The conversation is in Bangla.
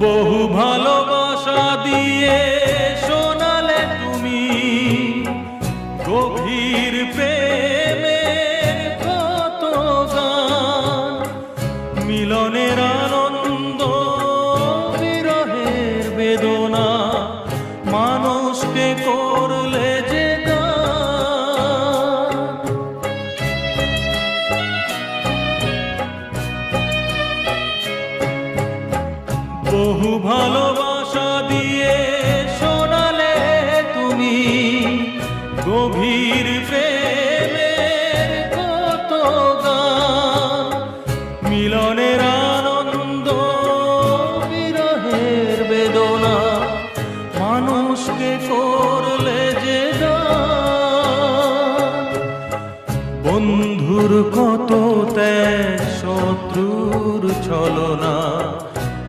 বহু ভালোবাসা দিয়ে শোনালে তুমি গভীর প্রেমের কত গান, মিলনের আনন্দ বিরহের বেদনা, মানুষকে করলে যে গান। বহু ভালোবাসা দিয়ে শোনালে তুমি গভীর প্রেমের কত গান, মিলনের আনন্দ বিরহের বেদনা, মানুষকে করলে যে গান। বন্ধুর কত ত্যাগ, শত্রুর ছলনা,